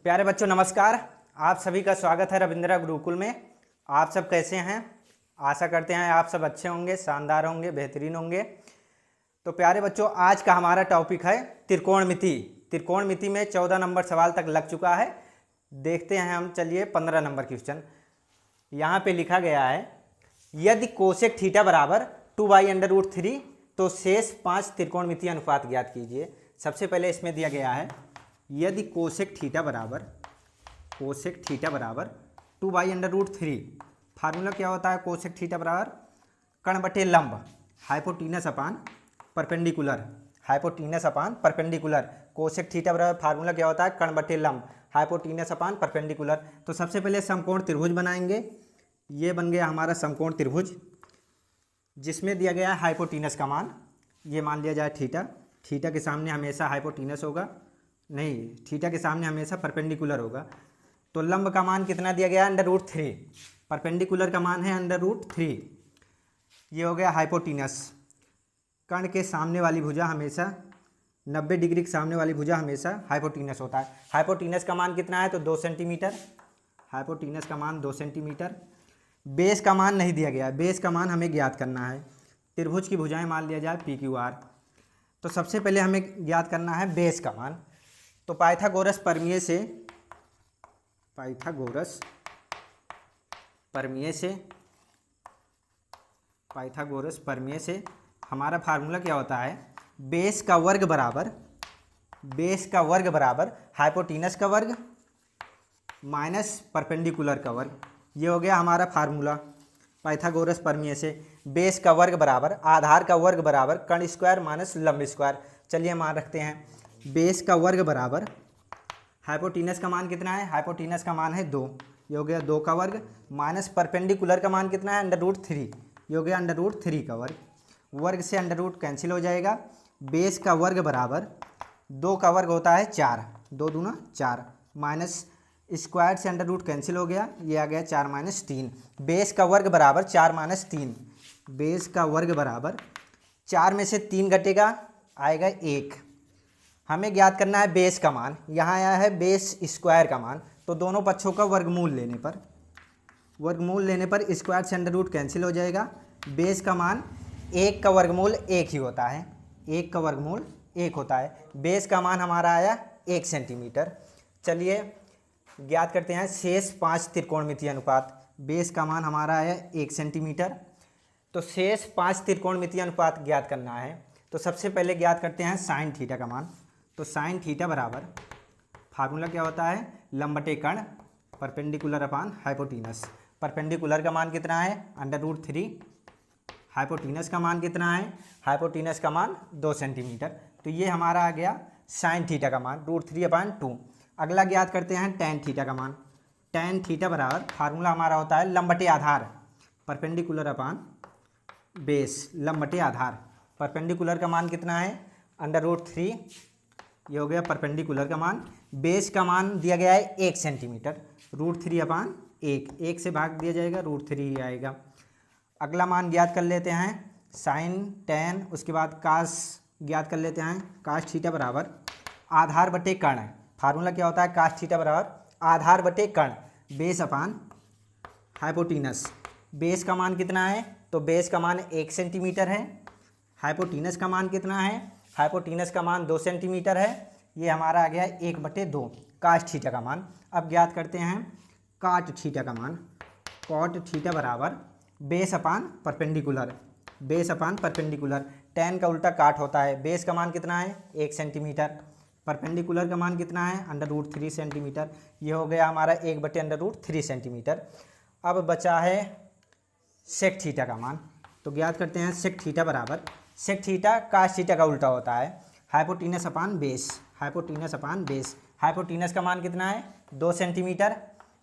प्यारे बच्चों नमस्कार। आप सभी का स्वागत है रविंद्रा गुरुकुल में। आप सब कैसे हैं? आशा करते हैं आप सब अच्छे होंगे, शानदार होंगे, बेहतरीन होंगे। तो प्यारे बच्चों आज का हमारा टॉपिक है त्रिकोणमिति। त्रिकोणमिति में 14 नंबर सवाल तक लग चुका है। देखते हैं हम, चलिए 15 नंबर क्वेश्चन। यहाँ पे लिखा गया है यदि कोसेक थीटा बराबर 2/√3 तो शेष 5 त्रिकोणमिति अनुपात ज्ञात कीजिए। सबसे पहले इसमें दिया गया है यदि कोसेक थीटा बराबर 2/√3। फार्मूला क्या होता है? कोसेक थीटा बराबर कर्ण बटे लंब hypotenuse upon perpendicular. Hypotenuse upon perpendicular. Cosec theta बराबर फार्मूला क्या होता है? कर्ण बटे लंब हाइपोटीनस अपान परपेंडिकुलर। तो सबसे पहले समकोण त्रिभुज बनाएंगे। ये बन गया हमारा समकोण त्रिभुज जिसमें दिया गया है हाइपोटीनस का मान। ये मान लिया जाए थीटा। थीटा के सामने हमेशा हाइपोटीनस होगा, नहीं थीटा के सामने हमेशा परपेंडिकुलर होगा। तो लंब का मान कितना दिया गया है? √3। परपेंडिकुलर का मान है √3। ये हो गया हाइपोटीनस। कर्ण के सामने वाली भुजा हमेशा 90 डिग्री के सामने वाली भुजा हमेशा हाइपोटीनस होता है। हाइपोटीनस का मान कितना है? तो 2 सेंटीमीटर। हाइपोटीनस का मान 2 सेंटीमीटर। बेस का मान नहीं दिया गया है, बेस का मान हमें ज्ञात करना है। त्रिभुज की भुजाएं मान लिया जाए PQR। तो सबसे पहले हमें ज्ञात करना है बेस का मान। तो पाइथागोरस प्रमेय से हमारा फार्मूला क्या होता है? बेस का वर्ग बराबर हाइपोटीनस का वर्ग माइनस परपेंडिकुलर का वर्ग। ये हो गया हमारा फार्मूला पाइथागोरस प्रमेय से। बेस का वर्ग बराबर आधार का वर्ग बराबर कर्ण स्क्वायर माइनस लंब स्क्वायर। चलिए मान रखते हैं बेस का वर्ग बराबर हाइपोटीनस का मान कितना है? हाइपोटीनस का मान है 2। ये हो गया 2 का वर्ग माइनस परपेंडिकुलर का मान कितना है? √3। ये हो गया √3 का वर्ग। वर्ग से अंडर कैंसिल हो जाएगा। बेस का वर्ग बराबर 2 का वर्ग होता है 4, 2 दूना 4 माइनस स्क्वायर से अंडर कैंसिल हो गया। ये आ गया 4 - 3। बेस का वर्ग बराबर 4 - 3। बेस का वर्ग बराबर 4 में से 3 घटेगा, आएगा 1। हमें ज्ञात करना है बेस का मान। यहाँ आया है बेस स्क्वायर का मान। तो दोनों पक्षों का वर्गमूल लेने पर स्क्वायर से अंडर कैंसिल हो जाएगा। बेस का मान 1 का वर्गमूल 1 ही होता है। 1 का वर्गमूल 1 होता है। बेस का मान हमारा आया 1 सेंटीमीटर। चलिए ज्ञात करते हैं शेष 5 त्रिकोणमिति अनुपात। बेस का मान हमारा आया 1 सेंटीमीटर। तो शेष 5 त्रिकोणमिति अनुपात ज्ञात करना है। तो सबसे पहले ज्ञात करते हैं साइन थीटा का मान। तो साइन थीटा बराबर फार्मूला क्या होता है? लंब बटे कर्ण परपेंडिकुलर अपान हाइपोटीनस। परपेंडिकुलर का मान कितना है? √3। हाइपोटीनस का मान कितना है? हाइपोटीनस का मान 2 सेंटीमीटर। तो ये हमारा आ गया साइन थीटा का मान √3/2। अगला ज्ञात करते हैं टेन थीटा का मान। टेन थीटा बराबर फार्मूला हमारा होता है लंब बटे आधार परपेंडिकुलर अपान बेस। लंब बटे आधार। परपेंडिकुलर का मान कितना है? √3। ये हो गया परपेंडिकुलर का मान। बेस का मान दिया गया है 1 सेंटीमीटर। √3/1, 1 से भाग दिया जाएगा, √3 ही आएगा। अगला मान ज्ञात कर लेते हैं साइन टेन। उसके बाद कास ज्ञात कर लेते हैं। कास थीटा बराबर आधार बटे कर्ण। फार्मूला क्या होता है? कास थीटा बराबर आधार बटे कर्ण बेस अपान हाइपोटीनस। बेस का मान कितना है? तो बेस का मान 1 सेंटीमीटर है। हाइपोटीनस का मान कितना है? हाइपोटीनस का मान 2 सेंटीमीटर है। ये हमारा आ गया 1/2 काट थीटा का मान। अब ज्ञात करते हैं काट थीटा का मान। कॉट थीटा बराबर base upon perpendicular. Base upon perpendicular. Ten का उल्टा काट होता है। बेस का मान कितना है? 1 सेंटीमीटर। परपेंडिकुलर का मान कितना है? √3 सेंटीमीटर। ये हो गया हमारा 1/√3 सेंटीमीटर। अब बचा है सेक थीटा का मान। तो ज्ञात करते हैं सेक थीटा बराबर सेक थीटा कास थीटा का उल्टा होता है हाइपोटीनस अपान बेस। हाइपोटीनस अपान बेस। हाइपोटीनस का मान कितना है? 2 सेंटीमीटर।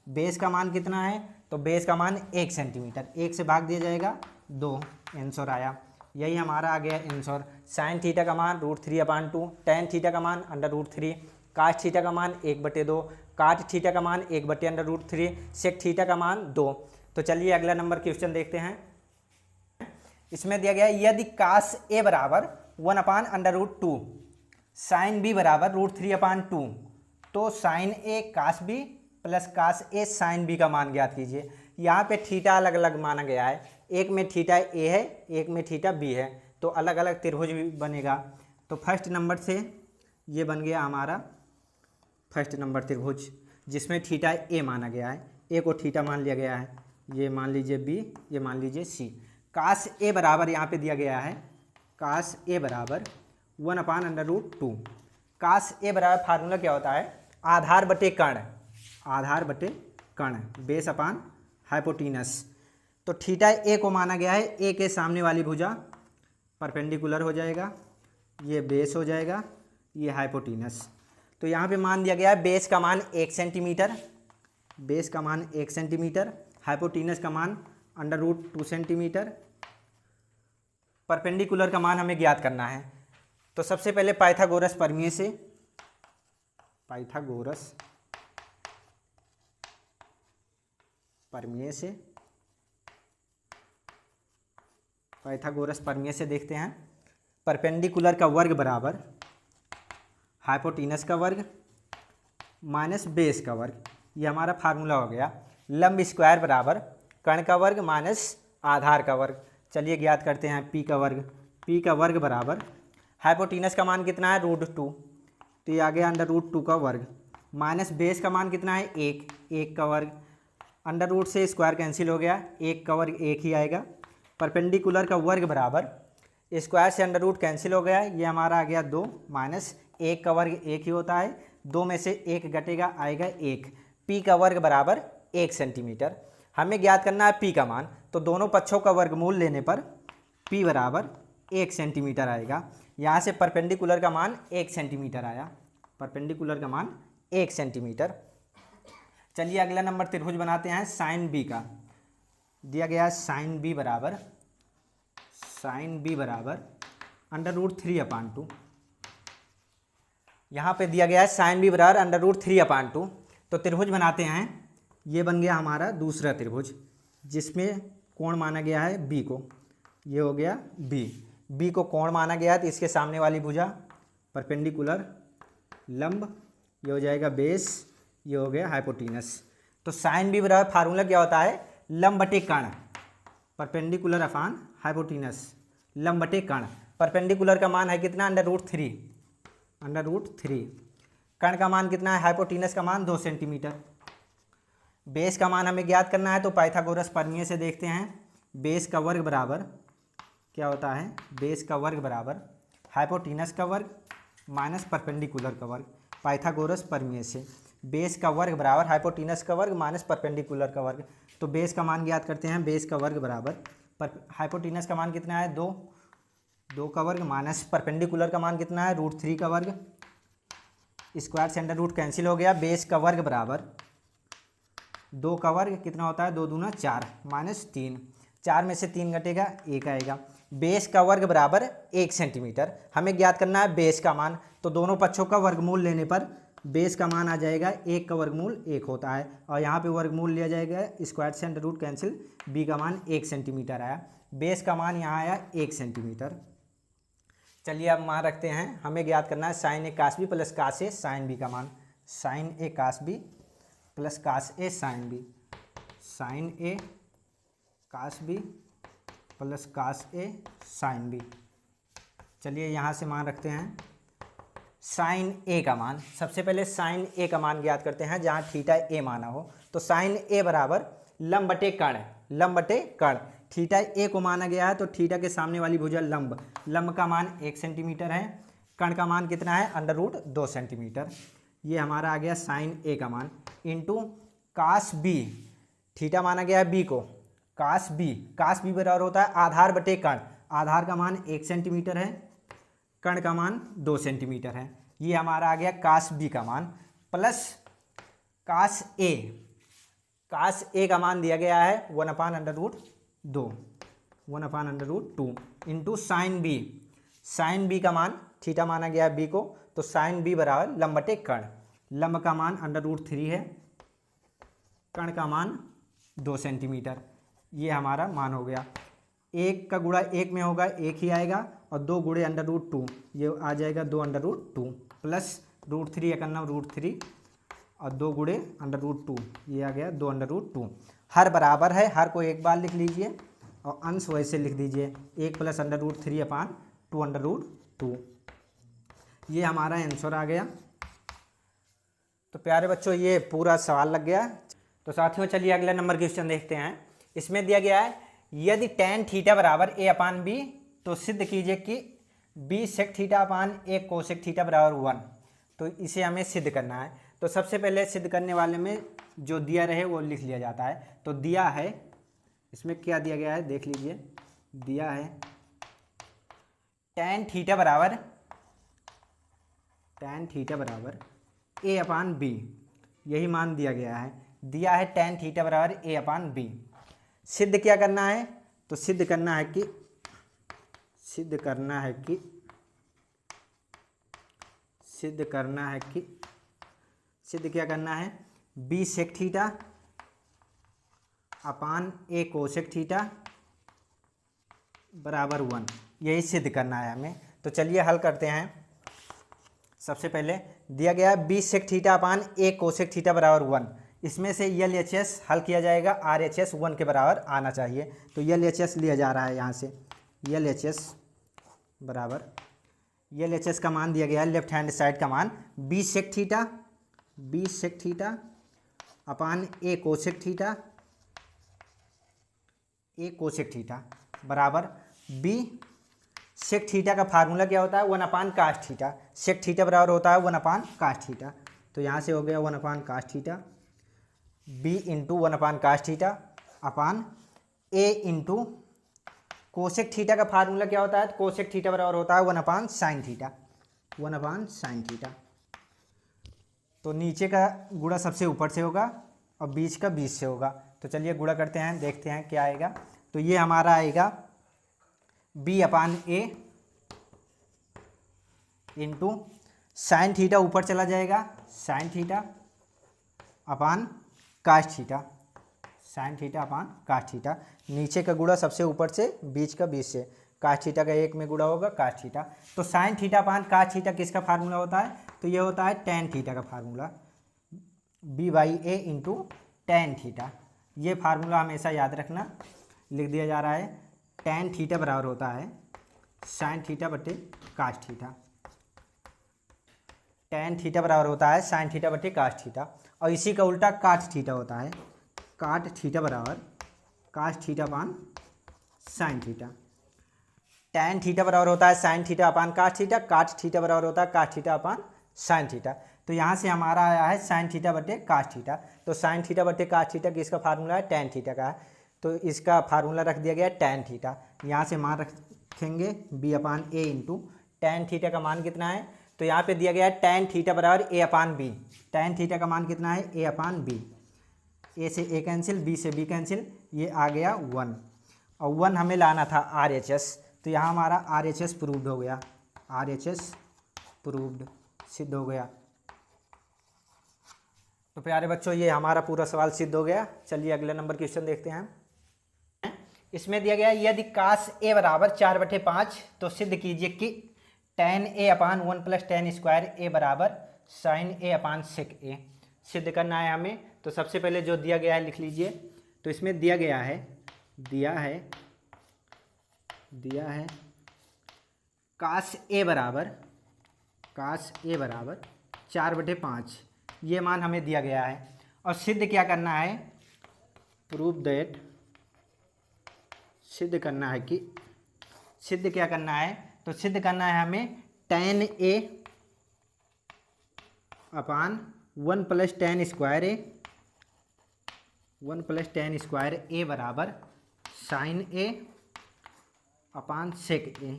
बेस का मान कितना है? तो बेस का मान 1 सेंटीमीटर। 1 से भाग दिया जाएगा 2, आंसर आया। यही हमारा आ गया आंसर। साइन थीटा का मान √3/2। टेन थीटा का मान √3। काट थीटा का मान 1/2। काट थीटा का मान 1/√3। सेक थीटा का मान 2। तो चलिए अगला नंबर क्वेश्चन देखते हैं। इसमें दिया गया यदि कास ए बराबर 1/√2 साइन बी बराबर √3/2 तो साइन ए कास बी प्लस कास ए साइन बी का मान ज्ञात कीजिए। यहाँ पे थीटा अलग अलग माना गया है, एक में थीटा ए है, एक में थीटा बी है, तो अलग अलग त्रिभुज भी बनेगा। तो फर्स्ट नंबर से ये बन गया हमारा फर्स्ट नंबर त्रिभुज, जिसमें थीटा ए माना गया है, ए को थीटा मान लिया गया है, ये मान लीजिए बी, ये मान लीजिए सी। कास ए बराबर यहाँ पे दिया गया है, कास ए बराबर 1/√2। कास ए बराबर फार्मूला क्या होता है, आधार बटे कर्ण, आधार बटे कर्ण, बेस अपान हाइपोटीनस। तो थीटा ए को माना गया है, ए के सामने वाली भुजा परपेंडिकुलर हो जाएगा, ये बेस हो जाएगा, ये हाइपोटीनस। तो यहाँ पे मान दिया गया है बेस का मान 1 सेंटीमीटर, बेस का मान 1 सेंटीमीटर, हाइपोटीनस का मान √2 सेंटीमीटर, परपेंडिकुलर का मान हमें ज्ञात करना है। तो सबसे पहले पाइथागोरस प्रमेय से, पाइथागोरस प्रमेय से, पाइथागोरस प्रमेय से देखते हैं। परपेंडिकुलर का वर्ग बराबर हाइपोटीनस का वर्ग माइनस बेस का वर्ग, ये हमारा फार्मूला हो गया। लंब स्क्वायर बराबर कर्ण का वर्ग माइनस आधार का वर्ग। चलिए ज्ञात करते हैं पी का वर्ग, पी का वर्ग बराबर हाइपोटीनस का मान कितना है √2, तो ये आ गया √2 का वर्ग, माइनस बेस का मान कितना है 1, 1 का वर्ग, √ से स्क्वायर कैंसिल हो गया, 1 का वर्ग 1 ही आएगा। परपेंडिकुलर का वर्ग बराबर स्क्वायर से √ कैंसिल हो गया, ये हमारा आ गया 2, माइनस 1 का वर्ग 1 ही होता है, 2 में से 1 घटेगा, आएगा 1। पी का वर्ग बराबर 1 सेंटीमीटर। हमें ज्ञात करना है पी का मान, तो दोनों पक्षों का वर्गमूल लेने पर पी बराबर 1 सेंटीमीटर आएगा। यहाँ से परपेंडिकुलर का मान 1 सेंटीमीटर आया, परपेंडिकुलर का मान 1 सेंटीमीटर। चलिए अगला नंबर त्रिभुज बनाते हैं साइन बी का। दिया गया है साइन बी बराबर √3/2। यहाँ पे दिया गया है साइन बी बराबर √3/2। तो त्रिभुज बनाते हैं। ये बन गया हमारा दूसरा त्रिभुज, जिसमें कोण माना गया है बी को, ये हो गया बी, बी को कोण माना गया है, तो इसके सामने वाली भुजा परपेंडिकुलर लंब, ये हो जाएगा बेस, ये हो गया हाइपोटीनस। तो साइन बी बराबर फार्मूला क्या होता है, लंब बटे कर्ण, परपेंडिकुलर अपान हाइपोटीनस, लंब बटे कर्ण। परपेंडिकुलर का मान है कितना √3, कर्ण का मान कितना है, हाइपोटीनस का मान 2 सेंटीमीटर। बेस का मान हमें ज्ञात करना है, तो पाइथागोरस प्रमेय से देखते हैं। बेस का वर्ग बराबर क्या होता है, बेस का वर्ग बराबर हाइपोटीनस का वर्ग माइनस परपेंडिकुलर का वर्ग। पाइथागोरस प्रमेय से बेस का वर्ग बराबर हाइपोटीनस का वर्ग माइनस परपेंडिकुलर का वर्ग। तो बेस का मान ज्ञात करते हैं, बेस का वर्ग बराबर हाइपोटीनस का मान कितना है 2, 2 का वर्ग माइनस परपेंडिकुलर का मान कितना है √3 का वर्ग, स्क्वायर से √ कैंसिल हो गया। बेस का वर्ग बराबर 2 का वर्ग कितना होता है, 2 दूना 4, माइनस 3, 4 में से 3 घटेगा, 1 आएगा। बेस का वर्ग बराबर 1 सेंटीमीटर। हमें ज्ञात करना है बेस का मान, तो दोनों पक्षों का वर्गमूल लेने पर बेस का मान आ जाएगा 1 का वर्गमूल 1 होता है, और यहाँ पे वर्गमूल लिया जाएगा, स्क्वायर से √ कैंसिल, बी का मान 1 सेंटीमीटर आया, बेस का मान यहाँ आया 1 सेंटीमीटर। चलिए अब मान रखते हैं। हमें ज्ञात करना है साइन ए कास बी प्लस कास ए साइन बी का मान, साइन ए कास बी प्लस कास ए साइन बी, साइन ए कास बी प्लस कास ए साइन बी। चलिए यहाँ से मान रखते हैं साइन ए का मान। सबसे पहले साइन ए का मान ज्ञात करते हैं, जहाँ थीटा ए माना हो। तो साइन ए बराबर लंब बटे कर्ण, लंब बटे कर्ण। थीटा ए को माना गया है, तो थीटा के सामने वाली भुजा लंब, लंब का मान 1 सेंटीमीटर है, कर्ण का मान कितना है √2 सेंटीमीटर। ये हमारा आ गया साइन ए का मान, इंटू कास बी, थीटा माना गया है बी को, कास बी बराबर होता है आधार बटे कर्ण, आधार का मान 1 सेंटीमीटर है, कर्ण का मान 2 सेंटीमीटर है। ये हमारा आ गया कास बी का मान, प्लस कास ए का मान दिया गया है 1/√2 इंटू साइन बी का मान थीटा माना गया है बी को, तो साइन बी बराबर लंब बटे कर्ण, लंब का मान √3 है, कर्ण का मान 2 सेंटीमीटर। ये हमारा मान हो गया। 1 का गुणा 1 में होगा 1 ही आएगा, और 2 गुणे √2, ये आ जाएगा 2/√2 प्लस √3 √3 और 2 गुणे √2, ये आ गया 2 √2। हर बराबर है, हर को एक बार लिख लीजिए और अंश वैसे लिख दीजिए 1 + √3/2 ये हमारा आंसर आ गया। तो प्यारे बच्चों ये पूरा सवाल लग गया। तो साथियों चलिए अगला नंबर क्वेश्चन देखते हैं। इसमें दिया गया है यदि tan θ = a/b तो सिद्ध कीजिए कि b sec θ / a cosec θ = 1। तो इसे हमें सिद्ध करना है। तो सबसे पहले सिद्ध करने वाले में जो दिया रहे वो लिख लिया जाता है। तो दिया है, इसमें क्या दिया गया है देख लीजिए। दिया है tan θ = a/b, यही मान दिया गया है। दिया है tan θ = a/b। सिद्ध क्या करना है? तो सिद्ध करना क्या करना है b sec θ / a cosec θ = 1, यही सिद्ध करना है हमें। तो चलिए हल करते हैं। सबसे पहले दिया गया है b sec θ / a cosec θ = 1। इसमें से LHS हल किया जाएगा, RHS 1 के बराबर आना चाहिए। तो LHS लिया जा रहा है यहाँ से। LHS का मान दिया गया है, लेफ्ट हैंड साइड का मान b sec θ / a cosec θ बराबर b sec θ का फार्मूला क्या होता है 1/cos θ। sec θ बराबर होता है 1/cos θ। तो यहाँ से हो गया 1/cos θ, b × 1/cos θ upon a × cosec theta का फार्मूला क्या होता है? कोसेक थीटा बराबर होता है 1/sin थीटा। तो नीचे का गुणा सबसे ऊपर से होगा और बीच का बीच से होगा। तो चलिए गुणा करते हैं, देखते हैं क्या आएगा। तो ये हमारा आएगा b/a इंटू साइन थीटा ऊपर चला जाएगा, साइन थीटा अपान काश थीटा, साइन थीटा अपान काश थीटा। नीचे का गुणा सबसे ऊपर से, बीच का बीच से। काश थीटा का एक में गुणा होगा काश थीटा। तो साइन थीटा अपान काश थीटा किसका फार्मूला होता है? तो ये होता है टेन थीटा का formula, b/a into tan theta. ये फार्मूला हमेशा याद रखना, लिख दिया जा रहा है। टेन थीटा बराबर होता है साइन थीटा बटे काश थीटा। टेन थीटा बराबर होता है साइन थीटा बटे काश थीटा। और इसी का उल्टा काट थीटा होता है, काट थीटा बराबर काश theta upon sine theta. Tan theta बराबर होता है साइन थीटा अपान काश थीटा, काट थीटा बराबर होता है काश थीटा अपान साइन थीटा। तो यहाँ से हमारा आया है साइन थीटा बटे काश थीटा। तो साइन थीटा बटे काश थीटा किसका फार्मूला है? टेन थीटा का है। तो इसका फार्मूला रख दिया गया टेन थीटा। यहाँ से मान रखेंगे b/a इंटू टेन थीटा का मान कितना है? तो यहाँ पे दिया गया है टेन थीटा बराबर a/b। टेन थीटा का मान कितना है? a/b। a से a कैंसिल, b से b कैंसिल, ये आ गया 1। और 1 हमें लाना था RHS। तो यहाँ हमारा RHS प्रूव्ड हो गया, RHS प्रूव्ड, सिद्ध हो गया। तो प्यारे बच्चों ये हमारा पूरा सवाल सिद्ध हो गया। चलिए अगला नंबर क्वेश्चन देखते हैं। इसमें दिया गया यदि cos a बराबर 4/5 तो सिद्ध कीजिए कि tan a upon 1 + tan square a बराबर sin a upon sec a। सिद्ध करना है हमें। तो सबसे पहले जो दिया गया है लिख लीजिए। तो इसमें दिया है cos a बराबर 4/5, ये मान हमें दिया गया है। और सिद्ध क्या करना है? प्रूव दैट, सिद्ध क्या करना है? तो सिद्ध करना है हमें tan a upon 1 + tan square a बराबर sin a upon sec a।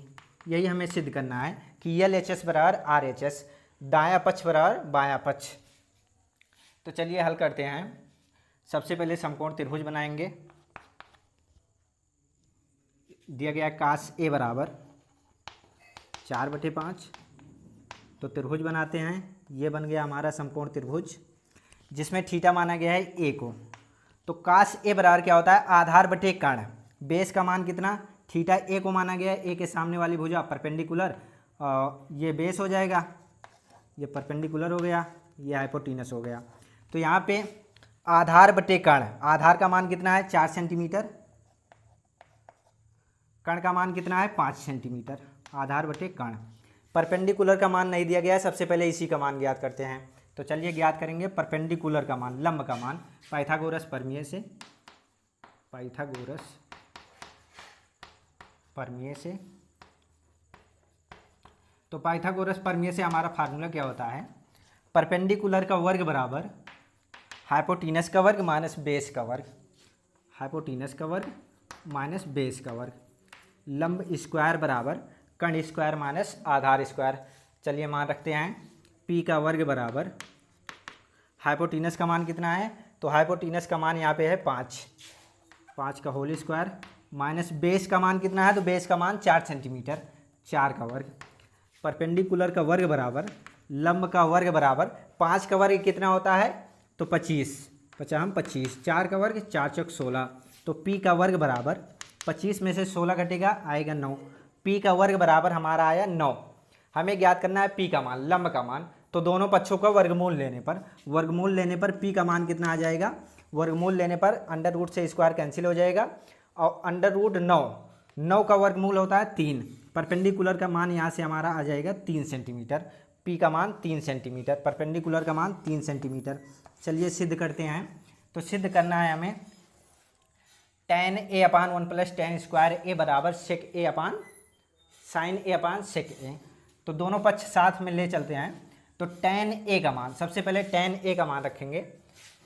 यही हमें सिद्ध करना है कि LHS बराबर RHS, दायां पक्ष बराबर बायां पक्ष। तो चलिए हल करते हैं। सबसे पहले समकोण त्रिभुज बनाएंगे। दिया गया cos a बराबर 4/5। तो त्रिभुज बनाते हैं। ये बन गया हमारा समकोण त्रिभुज जिसमें थीटा माना गया है a को। तो cos a बराबर क्या होता है? आधार बटे कर्ण। बेस का मान कितना? थीटा a को माना गया है, a के सामने वाली भुजा परपेंडिकुलर, ये बेस हो जाएगा, ये परपेंडिकुलर हो गया, ये हाइपोटेनस हो गया। तो यहाँ पे आधार बटे कर्ण, आधार का मान कितना है 4 सेंटीमीटर, कर्ण का मान कितना है 5 सेंटीमीटर, आधार बटे कर्ण। परपेंडिकुलर का मान नहीं दिया गया है, सबसे पहले इसी का मान ज्ञात करते हैं। तो चलिए ज्ञात करेंगे परपेंडिकुलर का मान, लंब का मान, पाइथागोरस प्रमेय से, पाइथागोरस प्रमेय से। तो पाइथागोरस प्रमेय से हमारा फार्मूला क्या होता है, परपेंडिकुलर का वर्ग बराबर हाइपोटीनस का वर्ग माइनस बेस का वर्ग, हाइपोटीनस का वर्ग माइनस बेस का वर्ग, लंब स्क्वायर बराबर कर्ण स्क्वायर माइनस आधार स्क्वायर। चलिए मान रखते हैं पी का वर्ग बराबर, हाइपोटीनस का मान कितना है, तो हाइपोटीनस का मान यहाँ पे है 5 का होल स्क्वायर, माइनस बेस का मान कितना है, तो बेस का मान 4 सेंटीमीटर, 4 का वर्ग। परपेंडिकुलर का वर्ग बराबर लंब का वर्ग बराबर 5 का वर्ग कितना होता है, तो 25, 25, 4 का वर्ग 4 चौक 16, तो पी का वर्ग बराबर 25 में से 16 घटेगा आएगा 9, पी का वर्ग बराबर हमारा आया 9। हमें ज्ञात करना है पी का मान, लंब का मान। तो दोनों पक्षों का वर्गमूल लेने पर पी का मान कितना आ जाएगा, वर्गमूल लेने पर अंडर रूट से स्क्वायर कैंसिल हो जाएगा और अंडर रूट 9 का वर्गमूल होता है 3। परपेंडिकुलर का मान यहाँ से हमारा आ जाएगा 3 सेंटीमीटर, पी का मान 3 सेंटीमीटर, परपेंडिकुलर का मान 3 सेंटीमीटर। चलिए सिद्ध करते हैं। तो सिद्ध करना है हमें tan a upon 1 plus tan square A बराबर sec A upon sign A upon sec A. तो दोनों पक्ष साथ में ले चलते हैं। तो tan a का मान, सबसे पहले tan a का मान रखेंगे,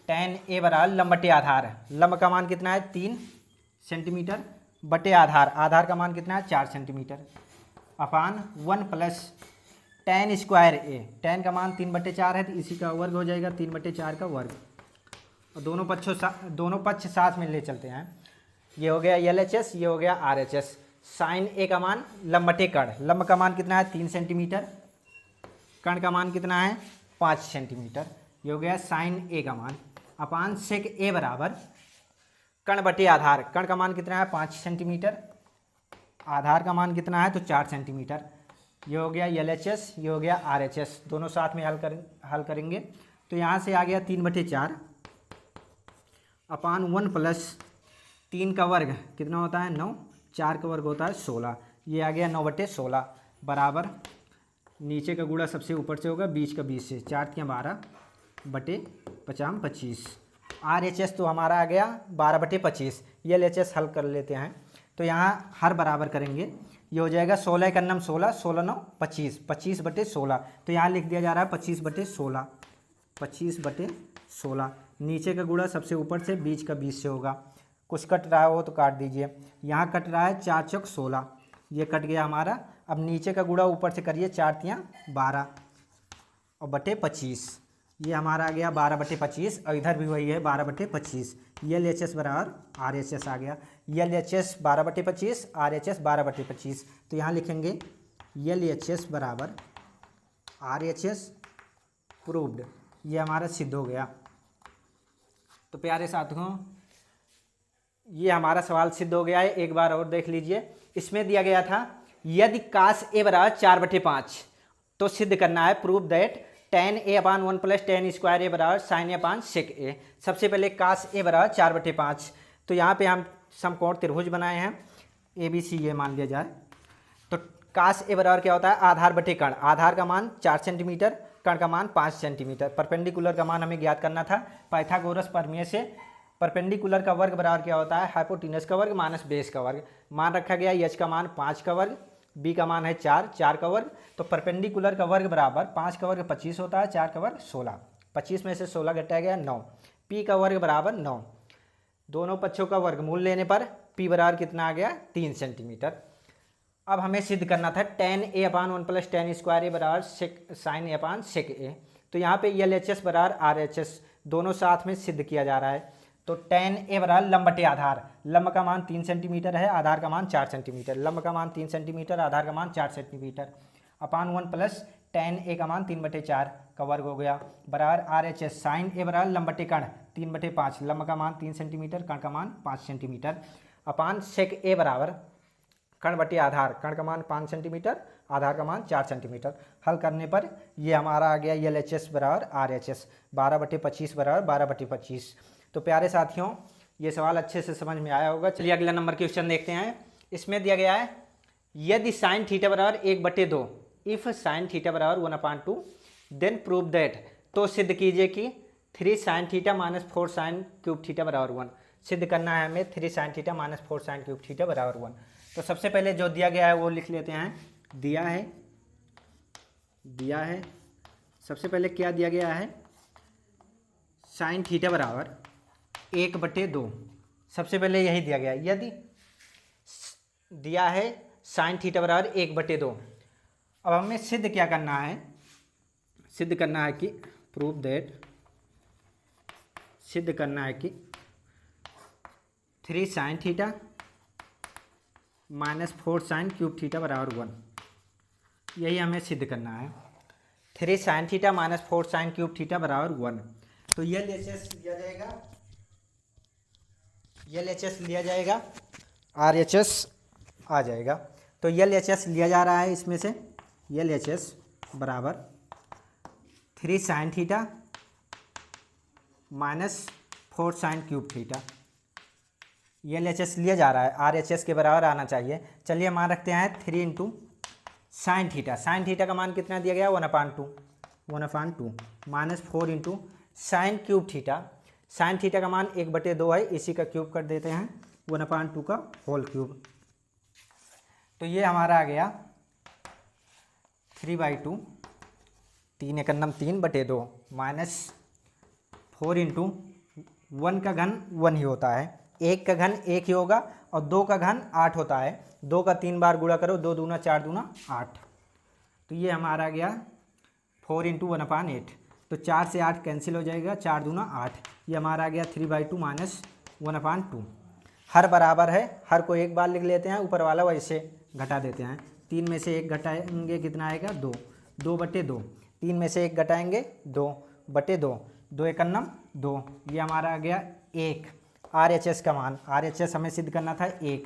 tan a बराबर लंब बटे आधार, लंब का मान कितना है 3 सेंटीमीटर बटे आधार, आधार का मान कितना है 4 सेंटीमीटर, अपान 1 प्लस tan स्क्वायर ए, tan का मान 3/4 है तो इसी का वर्ग हो जाएगा 3/4 का वर्ग। और दोनों पक्ष साथ में ले चलते हैं। ये हो गया LHS, ये हो गया RHS। साइन ए का मान लंब बटे कर्ण, लंब का मान कितना है 3 सेंटीमीटर, कर्ण का मान कितना है 5 सेंटीमीटर, ये हो गया साइन ए का मान, अपान सेक ए बराबर कर्ण बटे आधार, कर्ण का मान कितना है 5 सेंटीमीटर, आधार का मान कितना है तो 4 सेंटीमीटर, ये हो गया LHS, ये हो गया RHS। दोनों साथ में हल करेंगे। तो यहाँ से आ गया 3/4 अपान 1 प्लस 3 का वर्ग कितना होता है 9, 4 का वर्ग होता है 16, ये आ गया 9/16 बराबर, नीचे का गुणा सबसे ऊपर से होगा, बीच का 20 से, 4 × 12 × 25। RHS तो हमारा आ गया 12/25। ये LHS हल कर लेते हैं। तो यहाँ हर बराबर करेंगे, ये हो जाएगा 16 × 9 16, 16 9 25, 25/16। तो यहाँ लिख दिया जा रहा है 25/16, 25/16। नीचे का गुणा सबसे ऊपर से, बीच का 20 से होगा, कुछ कट रहा हो तो काट दीजिए। यहाँ कट रहा है 4 चौक 16, ये कट गया हमारा। अब नीचे का गुणा ऊपर से करिए, 4 × 12 और बटे 25, ये हमारा आ गया 12/25 और इधर भी वही है 12/25। LHS बराबर RHS आ गया, LHS 12/25, RHS 12/25। तो यहाँ लिखेंगे LHS बराबर RHS प्रूव्ड, ये हमारा सिद्ध हो गया। तो प्यारे साथियों, ये हमारा सवाल सिद्ध हो गया है। एक बार और देख लीजिए, इसमें दिया गया था यदि कास ए बराबर 4/5, तो सिद्ध करना है prove that tan a upon 1 plus tan square A बराबर साइन ए अपान सेक ए। सबसे पहले कास ए बराबर 4/5, तो यहाँ पे हम समकोण त्रिभुज बनाए हैं ABC, ये मान लिया जाए। तो कास ए बराबर क्या होता है, आधार बटे कर्ण, आधार का मान 4 सेंटीमीटर, कर्ण का मान 5 सेंटीमीटर। परपेंडिकुलर का मान हमें ज्ञात करना था पाइथागोरस प्रमेय से। परपेंडिकुलर का वर्ग बराबर क्या होता है, हाइपोटीनस का वर्ग माइनस बेस का वर्ग। मान रखा गया H का मान 5 का वर्ग, B का मान है 4, 4 का वर्ग। तो परपेंडिकुलर का वर्ग बराबर 5 का वर्ग 25 होता है, 4 का वर्ग 16, 25 में से 16 घटाया गया 9, P का वर्ग बराबर 9। दोनों पक्षों का वर्गमूल लेने पर P बराबर कितना आ गया 3 सेंटीमीटर। अब हमें सिद्ध करना था tan a upon 1 plus tan square A बराबर sine A upon sec A. तो यहाँ पे LHS बराबर RHS दोनों साथ में सिद्ध किया जा रहा है। तो tan a बराबर लंब बटे आधार, लंब का मान 3 सेंटीमीटर है, आधार का मान 4 सेंटीमीटर, लंब का मान 3 सेंटीमीटर, आधार का मान 4 centimetre, upon 1 plus tan a का मान 3/4 का वर्ग हो गया बराबर RHS साइन ए बराबर लंब बटे कर्ण 3/5, लंब का मान 3 सेंटीमीटर, कर्ण का मान 5 सेंटीमीटर, अपान सेक ए बराबर कर्ण बटे आधार, कर्ण का मान 5 सेंटीमीटर, आधार का मान 4 सेंटीमीटर। हल करने पर ये हमारा आ गया LHS बराबर RHS 12/25 बराबर 12/25। तो प्यारे साथियों, ये सवाल अच्छे से समझ में आया होगा। चलिए अगला नंबर क्वेश्चन देखते हैं। इसमें दिया गया है यदि साइन थीटा बराबर 1/2, इफ साइन थीटा बराबर 1/2 देन प्रूव दैट, तो सिद्ध कीजिए कि 3 sine theta minus 4 sine cube theta बराबर 1। सिद्ध करना है हमें 3 sine theta minus 4 sine cube theta बराबर 1। तो सबसे पहले जो दिया गया है वो लिख लेते हैं। दिया है सबसे पहले क्या दिया गया है, साइन थीटा बराबर 1/2। सबसे पहले यही दिया गया है। यदि दिया है साइन थीटा बराबर 1/2, अब हमें सिद्ध क्या करना है, सिद्ध करना है कि प्रूव दैट, सिद्ध करना है कि 3 sine theta minus 4 sine cube theta बराबर 1। यही हमें सिद्ध करना है। 3 sine theta minus 4 sine cube theta बराबर 1। तो ये LHS लिया जाएगा, LHS लिया जाएगा, RHS आ जाएगा। तो LHS लिया जा रहा है इसमें से, LHS बराबर 3 sine theta minus 4 sine cube theta. LHS लिया जा रहा है, RHS के बराबर आना चाहिए। चलिए मान रखते हैं 3 into sine theta. Sine theta का मान कितना दिया गया, 1/2 minus 4 into sine cube theta. Sine theta का मान 1/2 है, इसी का क्यूब कर देते हैं, 1/2 का होल क्यूब। तो ये हमारा आ गया 3/2, 3 × 9 3/2 माइनस 4 इंटू 1 का घन 1 ही होता है, 1 का घन 1 ही होगा और 2 का घन 8 होता है। 2 का 3 बार गुणा करो, 2 दूना 4 दूना 8। तो ये हमारा गया 4 इंटू 1/8। तो 4 से 8 कैंसिल हो जाएगा, 4 दूना 8। ये हमारा आ गया 3/2 माइनस 1/2। हर बराबर है, हर को एक बार लिख लेते हैं, ऊपर वाला वैसे घटा देते हैं। 3 में से 1 घटाएंगे कितना आएगा, 2, 2/2। 3 में से 1 घटाएंगे 2/2, 2 × 9 2। ये हमारा आ गया 1। RHS का मान, RHS हमें सिद्ध करना था 1,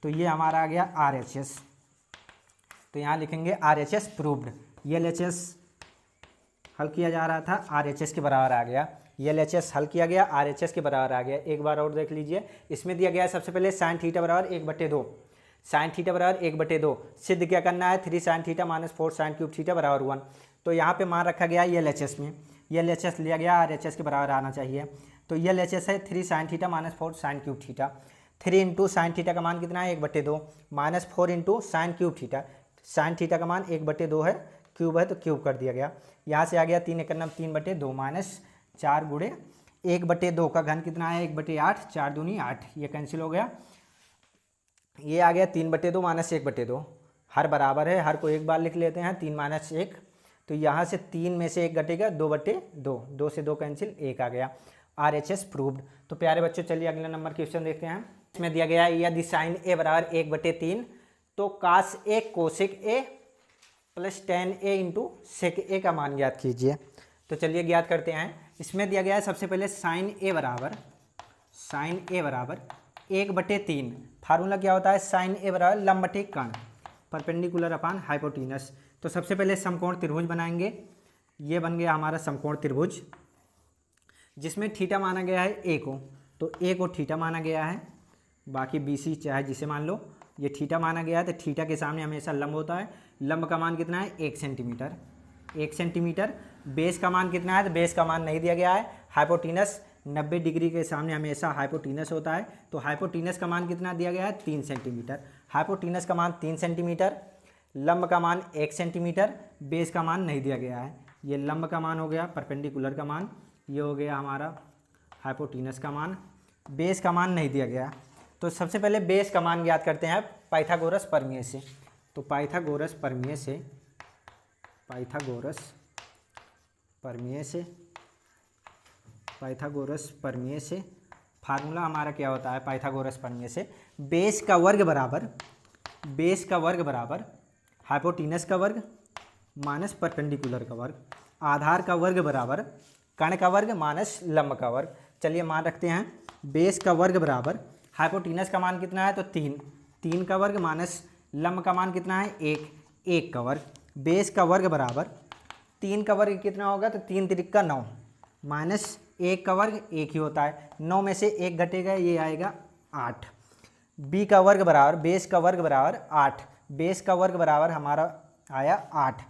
तो ये हमारा आ गया RHS। तो यहाँ लिखेंगे RHS प्रूव्ड। LHS हल किया जा रहा था, RHS के बराबर आ गया। LHS हल किया गया, RHS के बराबर आ गया। एक बार और देख लीजिए। इसमें दिया गया है सबसे पहले साइन थीटा बराबर 1/2, साइन थीटा बराबर 1/2। सिद्ध क्या करना है, 3 sine theta minus 4 sine cube theta बराबर 1। तो यहाँ पे मान रखा गया LHS में, LHS लिया गया, RHS के बराबर आना चाहिए। तो LHS है 3 sine theta minus 4 sine cube theta. 3 into sine theta का मान कितना है, 1/2 minus 4 into sine cube theta. Sine theta का मान 1/2 है, क्यूब है तो क्यूब कर दिया गया। यहाँ से आ गया 3 × 9 3/2 माइनस 4 गुणे 1/2 का घन कितना है, 1/8, 4 दूनी 8। ये कैंसिल हो गया। ये आ गया 3/2 माइनस 1/2। हर बराबर है, हर को एक बार लिख लेते हैं, 3 माइनस 1। तो यहाँ से 3 में से 1 घटेगा, 2/2, 2 से 2 कैंसिल, 1 आ गया। RHS proved. तो प्यारे बच्चों चलिए अगला नंबर क्वेश्चन देखते हैं। इसमें दिया गया है यदि साइन A बराबर 1/3, तो cos A cosec A plus tan A into sec A का मान ज्ञात कीजिए। तो चलिए ज्ञात करते हैं। इसमें दिया गया है सबसे पहले साइन A बराबर 1/3। फार्मूला क्या होता है, साइन A बराबर लंब बटे कर्ण, परपेंडिकुलर अपॉन हाइपोटेनस। तो सबसे पहले समकोण त्रिभुज बनाएंगे। ये बन गया हमारा समकोण त्रिभुज, जिसमें थीटा माना गया है A को, तो A को थीटा माना गया है, बाकी BC चाहे जिसे मान लो। ये थीटा माना गया है, तो थीटा के सामने हमेशा लंब होता है। लंब का मान कितना है, 1 सेंटीमीटर, 1 सेंटीमीटर। बेस का मान कितना है, तो बेस का मान नहीं दिया गया है। हाइपोटेनस 90 डिग्री के सामने हमेशा हाइपोटेनस होता है, तो हाइपोटेनस का मान कितना दिया गया है, 3 सेंटीमीटर। हाइपोटेनस का मान 3 सेंटीमीटर, लंब का मान 1 सेंटीमीटर, बेस का मान नहीं दिया गया है। ये लंब का मान हो गया, परपेंडिकुलर का मान, ये हो गया हमारा हाइपोटेनस का मान, बेस का मान नहीं दिया गया। तो सबसे पहले बेस का मान ज्ञात करते हैं पाइथागोरस प्रमेय से। तो पाइथागोरस प्रमेय से फार्मूला हमारा क्या होता है, पाइथागोरस प्रमेय से बेस का वर्ग बराबर हाइपोटेनस का वर्ग माइनस परपेंडिकुलर का वर्ग, आधार का वर्ग बराबर कर्ण का वर्ग माइनस लंब का वर्ग। चलिए मान रखते हैं बेस का वर्ग बराबर हाइपोटेनस का मान कितना है, तो 3 का वर्ग माइनस लंब का मान कितना है, 1 1 का वर्ग, बेस का वर्ग बराबर 3 का वर्ग कितना होगा, तो 3 तिरिक 9 माइनस 1 का वर्ग 1 ही होता है, 9 में से 1 घटेगा, ये आएगा 8। बी का वर्ग बराबर बेस का वर्ग बराबर 8, बेस का वर्ग बराबर हमारा आया 8।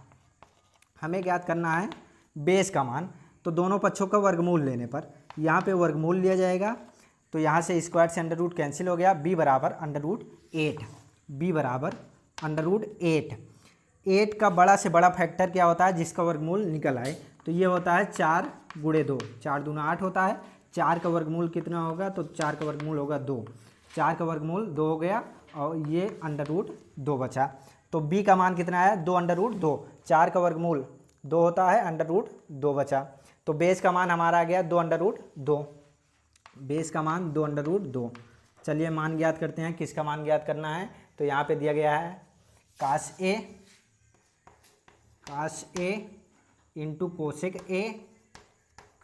हमें ज्ञात करना है बेस का मान, तो दोनों पक्षों का वर्गमूल लेने पर यहाँ पे वर्गमूल लिया जाएगा, तो यहाँ से स्क्वायर से अंडर रूट कैंसिल हो गया, बी बराबर अंडर रूट 8, बी बराबर अंडर रूट 8। 8 का बड़ा से बड़ा फैक्टर क्या होता है, जिसका वर्गमूल निकल आए, तो ये होता है 4 गुणे 2, 4 दूना 8 होता है। 4 का वर्गमूल कितना होगा, तो 4 का वर्गमूल होगा 2, 4 का वर्गमूल 2 हो गया और ये अंडर रूट 2 बचा। तो बी का मान कितना है, 2 अंडर रूट 2, 4 का वर्गमूल 2 होता है, अंडर रूट 2 बचा। तो बेस का मान हमारा आ गया 2 अंडर रूट 2, बेस का मान 2 अंडर रूट 2। चलिए मान ज्ञात करते हैं, किसका मान ज्ञात करना है, तो यहाँ पे दिया गया है cos A into cosec A,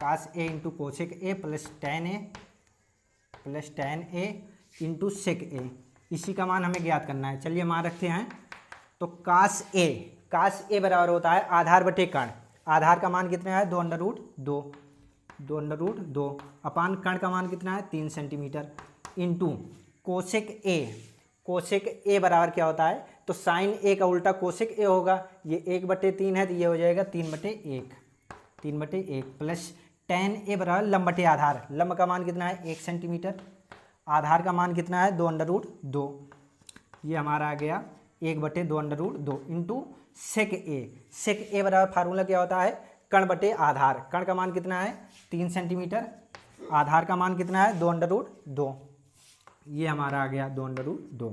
cos A into cosec A plus tan A into sec A, इसी का मान हमें ज्ञात करना है। चलिए मान रखते हैं, तो कास ए बराबर होता है आधार बटे कर्ण, आधार का मान कितना है 2 अंडर रूट 2, 2 अंडर रूट 2 अपान कर्ण का मान कितना है 3 सेंटीमीटर इंटू कोसेक ए बराबर क्या होता है, तो साइन ए का उल्टा कोसेक ए होगा, ये 1/3 है, तो ये हो जाएगा 3/1 प्लस टेन ए बराबर लंब बटे आधार, लंब का मान कितना है 1 सेंटीमीटर, आधार का मान कितना है 2 अंडर रूट 2, ये हमारा आ गया 1/2 under root 2 into sec A बराबर फार्मूला क्या होता है कर्ण बटे आधार, कर्ण का मान कितना है 3 सेंटीमीटर, आधार का मान कितना है 2 अंडर रूट 2, ये हमारा आ गया 2 अंडर रूट 2।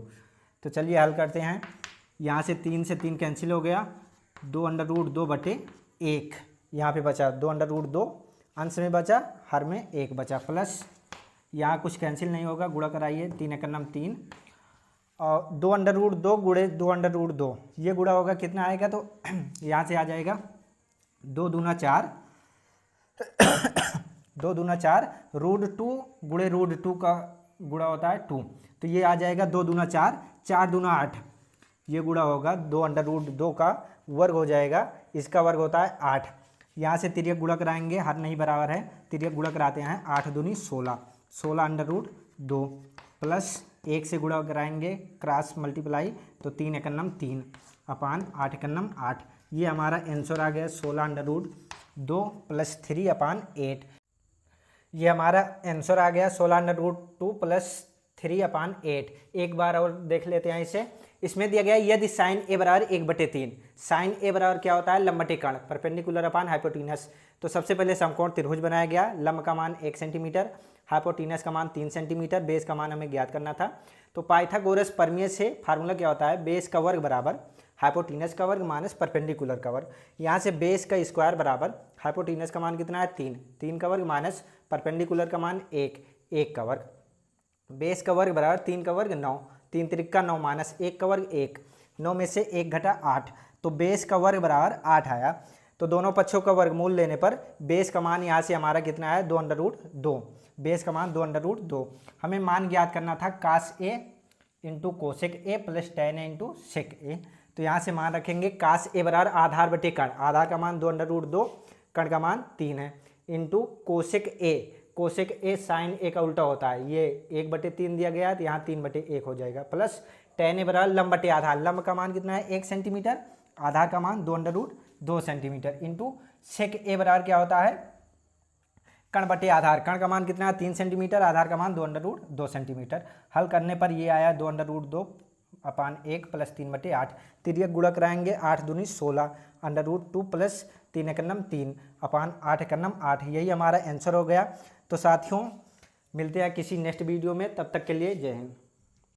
तो चलिए हल करते हैं, यहाँ से 3 कैंसिल हो गया, 2 अंडर रूट 2 बटे 1, यहाँ पे बचा 2 अंडर रूट 2, अंश में बचा, हर में 1 बचा, प्लस यहाँ कुछ कैंसिल नहीं होगा, गुणा कराइए, 3 एकम 3 और 2 अंडर रूट 2 गुणे 2 अंडर रूट 2, ये गुणा होगा कितना आएगा, तो यहाँ से आ जाएगा 2 दूना 4 2 दूना 4 रूट 2 गुणे रूट 2 का गुणा होता है 2, तो ये आ जाएगा 2 दूना 4, 4 दूना 8, ये गुणा होगा 2 अंडर रूट 2 का वर्ग हो जाएगा, इसका वर्ग होता है 8। यहाँ से तिर्यक गुणा कराएंगे, हर नहीं बराबर है, तिर्यक गुणा कराते हैं, 8 दूनी 16, 16 अंडर रूट 2 प्लस 1 से गुणा कराएंगे क्रॉस मल्टीप्लाई, तो 3 एकम 3 अपान 8 एकम 8, ये हमारा आंसर आ गया 16 अंडर रूट 2 प्लस 3 अपान 8, ये हमारा आंसर आ गया 16 अंडर रूट 2 प्लस 3 अपान 8। एक बार और देख लेते हैं इसे, इसमें दिया गया यदि साइन ए बराबर 1/3, साइन ए बराबर क्या होता है लंब बटे कर्ण, परपेंडिकुलर अपान हाइपोटेनस। तो सबसे पहले समकोण त्रिभुज बनाया गया, लंब का मान 1 सेंटीमीटर, हाइपोटेनस का मान 3 सेंटीमीटर, बेस का मान हमें ज्ञात करना था। तो पाइथागोरस प्रमेय से फार्मूला क्या होता है, बेस का वर्ग बराबर हाइपोटेनस का वर्ग माइनस परपेंडिकुलर का वर्ग, यहाँ से बेस का स्क्वायर बराबर हाइपोटेनस का मान कितना है 3 का वर्ग माइनस परपेंडिकुलर का मान 1 का वर्ग, बेस का वर्ग बराबर 3 का वर्ग 9, 3 तिरिक्का 9 माइनस 1 का वर्ग 1, 9 में से 1 घटा 8, तो बेस का वर्ग बराबर 8 आया। तो दोनों पक्षों का वर्गमूल लेने पर बेस का मान यहाँ से हमारा कितना है 2 अंडर रूट 2, बेस का मान 2 अंडर रूट 2। हमें मान ज्ञात करना था cos A into cosec A plus tan A into sec A, तो यहाँ से मान रखेंगे कास ए बराबर आधार बटे कर्ण, आधार का मान 2 अंडर रूट 2, कर्ण का मान 3 है, इंटू कोसेक ए साइन ए का उल्टा होता है, ये 1/3 दिया गया है, तो यहाँ 3/1 हो जाएगा, प्लस टेन ए बराबर लंब बटे आधार, लंब का मान कितना है 1 सेंटीमीटर, आधार का मान 2 under root 2 centimetre, into sec A बराबर क्या होता है कर्ण बटे आधार, कर्ण का मान कितना है 3 सेंटीमीटर, आधार का मान 2 अंडर रूट 2 सेंटीमीटर। हल करने पर ये आया 2 अंडर रूट 2 अपान 1 प्लस 3/8, तिर्यक गुणा कराएंगे 8 दूनी 16 अंडर रूट 2 प्लस 3 एकम 3 अपान 8 एकम 8, यही हमारा आंसर हो गया। तो साथियों मिलते हैं किसी नेक्स्ट वीडियो में, तब तक के लिए जय हिंद।